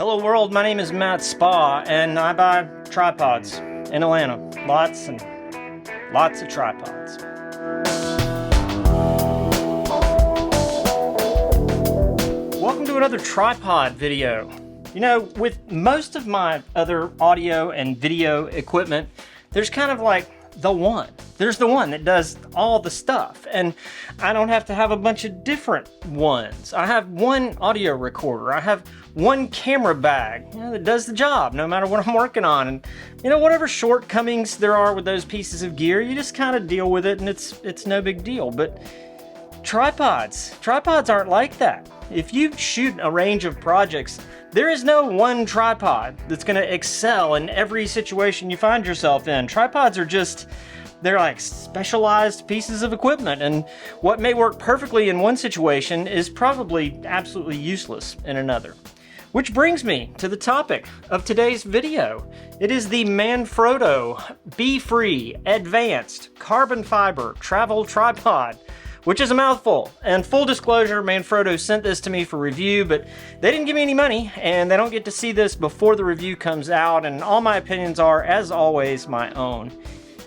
Hello world, my name is Matt Spa and I buy tripods in Atlanta. Lots and lots of tripods. Welcome to another tripod video. You know, with most of my other audio and video equipment, there's kind of like the one. There's the one that does all the stuff, and I don't have to have a bunch of different ones. I have one audio recorder. I have one camera bag, that does the job no matter what I'm working on. And whatever shortcomings there are with those pieces of gear, you just kind of deal with it, and it's no big deal. But tripods aren't like that. If you shoot a range of projects, there is no one tripod that's going to excel in every situation you find yourself in. Tripods are they're like specialized pieces of equipment, and what may work perfectly in one situation is probably absolutely useless in another. Which brings me to the topic of today's video. It is the Manfrotto Befree Advanced Carbon Fiber Travel Tripod, which is a mouthful. And full disclosure, Manfrotto sent this to me for review, but they didn't give me any money, and they don't get to see this before the review comes out, and all my opinions are, as always, my own.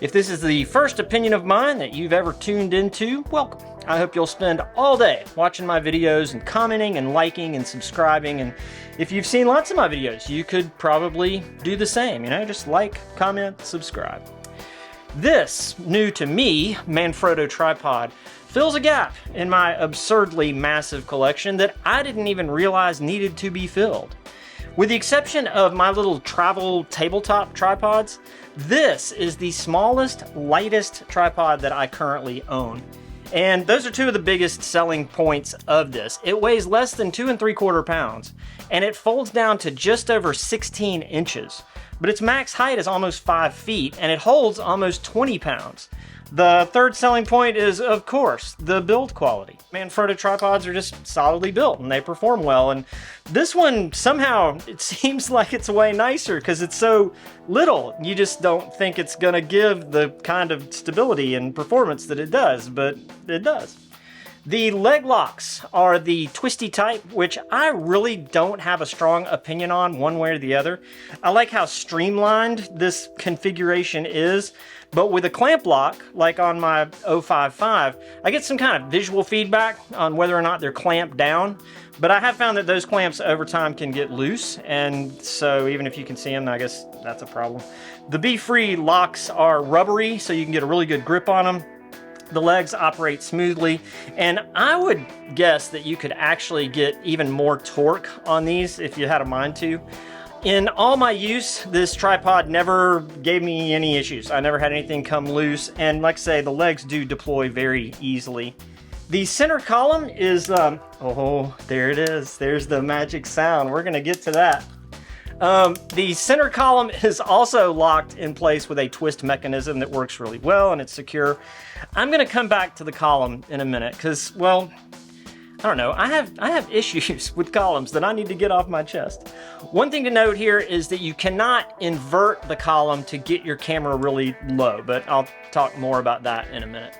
If this is the first opinion of mine that you've ever tuned into, welcome. I hope you'll spend all day watching my videos and commenting and liking and subscribing. And if you've seen lots of my videos, you could probably do the same. Just like, comment, subscribe. This, new to me, Manfrotto tripod, fills a gap in my absurdly massive collection that I didn't even realize needed to be filled. With the exception of my little travel tabletop tripods, this is the smallest, lightest tripod that I currently own. And those are two of the biggest selling points of this. It weighs less than 2 3/4 pounds, and it folds down to just over 16 inches. But its max height is almost 5 feet, and it holds almost 20 pounds. The third selling point is, of course, the build quality. Manfrotto tripods are just solidly built and they perform well. And this one, somehow, it seems like it's way nicer because it's so little. You just don't think it's gonna give the kind of stability and performance that it does, but it does. The leg locks are the twisty type, which I really don't have a strong opinion on one way or the other. I like how streamlined this configuration is, but with a clamp lock, like on my 055, I get some kind of visual feedback on whether or not they're clamped down. But I have found that those clamps over time can get loose, and so even if you can see them, I guess that's a problem. The Befree locks are rubbery, so you can get a really good grip on them. The legs operate smoothly, and I would guess that you could actually get even more torque on these if you had a mind to. In all my use, this tripod never gave me any issues. I never had anything come loose, and like I say, the legs do deploy very easily. The center column is, oh, there it is. There's the magic sound. We're gonna get to that. The center column is also locked in place with a twist mechanism that works really well, and it's secure. I'm gonna come back to the column in a minute because, well, I don't know, I have issues with columns that I need to get off my chest. One thing to note here is that you cannot invert the column to get your camera really low, but I'll talk more about that in a minute.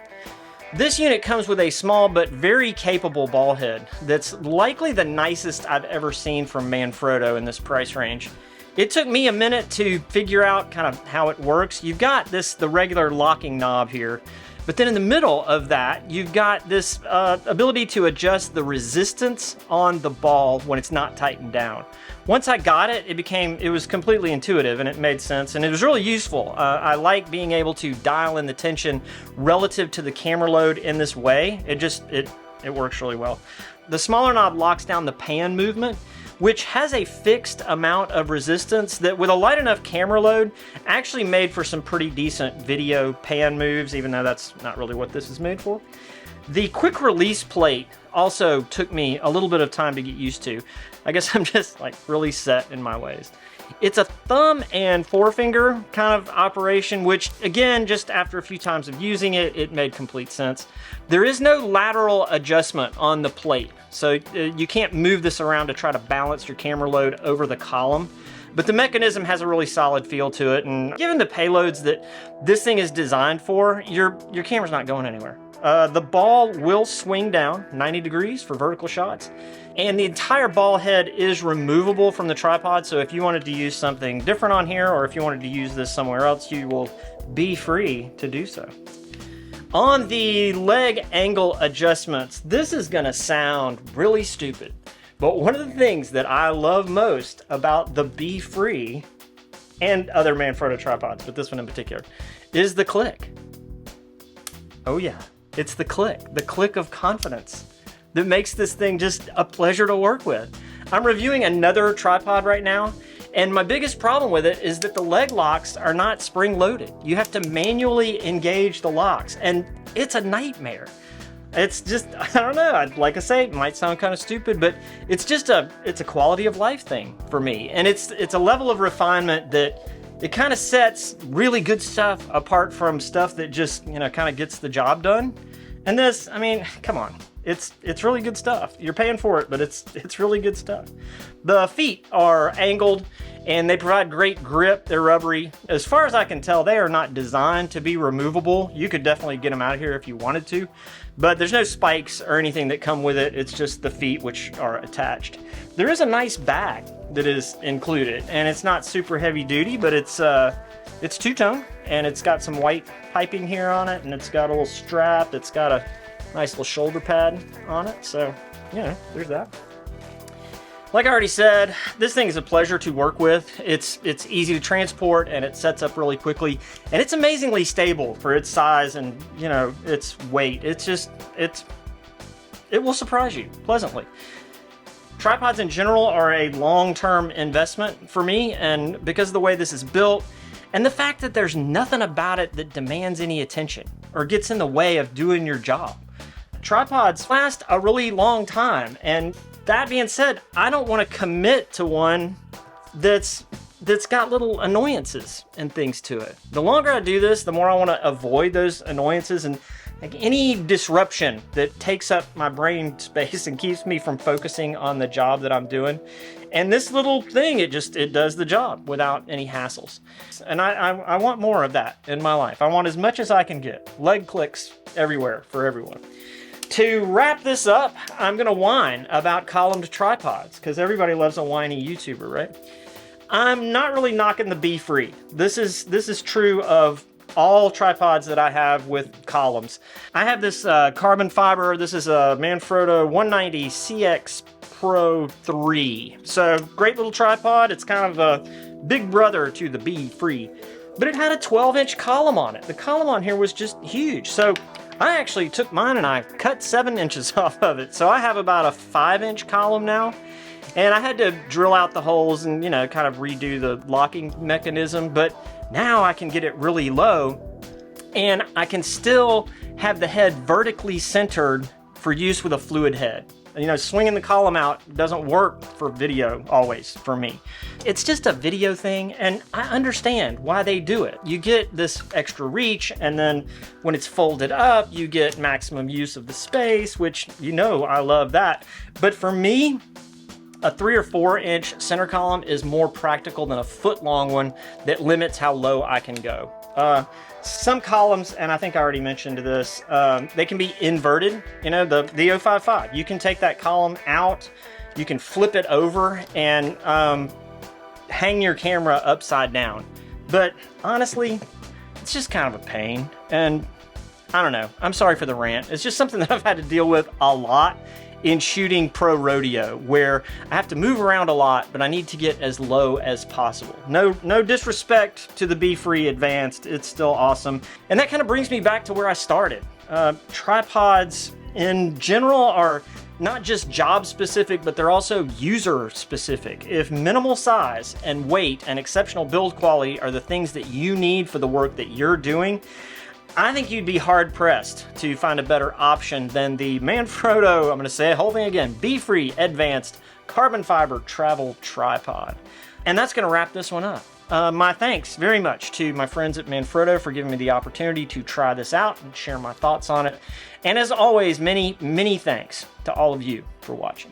This unit comes with a small but very capable ball head that's likely the nicest I've ever seen from Manfrotto in this price range. It took me a minute to figure out kind of how it works. You've got the regular locking knob here, but then in the middle of that, you've got this ability to adjust the resistance on the ball when it's not tightened down. Once I got it, it was completely intuitive and it made sense, and it was really useful. I like being able to dial in the tension relative to the camera load in this way. It works really well. The smaller knob locks down the pan movement, which has a fixed amount of resistance that with a light enough camera load actually made for some pretty decent video pan moves, even though that's not really what this is made for. The quick release plate also took me a little bit of time to get used to. I guess I'm just like really set in my ways. It's a thumb and forefinger kind of operation, which again, just after a few times of using it, it made complete sense. There is no lateral adjustment on the plate, so you can't move this around to try to balance your camera load over the column. But the mechanism has a really solid feel to it, and given the payloads that this thing is designed for, your camera's not going anywhere. The ball will swing down 90 degrees for vertical shots. And the entire ball head is removable from the tripod, so if you wanted to use something different on here, or if you wanted to use this somewhere else, you will be free to do so. On the leg angle adjustments, this is gonna sound really stupid, but one of the things that I love most about the Befree and other Manfrotto tripods, but this one in particular, is the click. Oh yeah, it's the click of confidence that makes this thing just a pleasure to work with. I'm reviewing another tripod right now, and my biggest problem with it is that the leg locks are not spring loaded. You have to manually engage the locks, and it's a nightmare. It's just, I don't know, like I say, it might sound kind of stupid, but it's a quality of life thing for me. And it's a level of refinement that it kind of sets really good stuff apart from stuff that just, you know, kind of gets the job done. And this, I mean, come on. It's really good stuff. You're paying for it, but it's really good stuff. The feet are angled and they provide great grip. They're rubbery. As far as I can tell, they are not designed to be removable. You could definitely get them out of here if you wanted to, but there's no spikes or anything that come with it. It's just the feet, which are attached. There is a nice bag that is included, and it's not super heavy duty, but it's two-tone, and it's got some white piping here on it, and it's got a little strap. It's got a nice little shoulder pad on it, so you know, there's that. Like I already said, this thing is a pleasure to work with. It's easy to transport, and it sets up really quickly, and it's amazingly stable for its size and, you know, its weight. It will surprise you pleasantly. Tripods in general are a long-term investment for me, and because of the way this is built and the fact that there's nothing about it that demands any attention or gets in the way of doing your job. Tripods last a really long time, and that being said, I don't want to commit to one that's got little annoyances and things to it. The longer I do this, the more I want to avoid those annoyances and like any disruption that takes up my brain space and keeps me from focusing on the job that I'm doing. And this little thing, it does the job without any hassles. And I want more of that in my life. I want as much as I can get. Leg clicks everywhere for everyone. To wrap this up, I'm gonna whine about columned tripods, because everybody loves a whiny YouTuber, right? I'm not really knocking the Befree. This is true of all tripods that I have with columns. I have this carbon fiber. This is a Manfrotto 190 CX Pro 3. So great little tripod. It's kind of a big brother to the Befree, but it had a 12-inch column on it. The column on here was just huge. So I actually took mine and I cut 7 inches off of it. So I have about a 5-inch column now. And I had to drill out the holes and, you know, kind of redo the locking mechanism. But now I can get it really low and I can still have the head vertically centered for use with a fluid head. You know, swinging the column out doesn't work for video always for me. It's just a video thing, and I understand why they do it. You get this extra reach, and then when it's folded up, you get maximum use of the space, which, you know, I love that. But for me, a 3 or 4 inch center column is more practical than a foot-long one that limits how low I can go. Some columns, and I think I already mentioned this, they can be inverted. You know, the 055, you can take that column out, you can flip it over and hang your camera upside down. But honestly, it's just kind of a pain. And I don't know, I'm sorry for the rant. It's just something that I've had to deal with a lot in shooting pro rodeo, where I have to move around a lot, but I need to get as low as possible. No disrespect to the Befree Advanced, it's still awesome. And that kind of brings me back to where I started. Tripods in general are not just job specific, but they're also user specific. If minimal size and weight and exceptional build quality are the things that you need for the work that you're doing, I think you'd be hard-pressed to find a better option than the Manfrotto, I'm going to say the whole thing again, Befree Advanced Carbon Fiber Travel Tripod. And that's going to wrap this one up. My thanks very much to my friends at Manfrotto for giving me the opportunity to try this out and share my thoughts on it. And as always, many, many thanks to all of you for watching.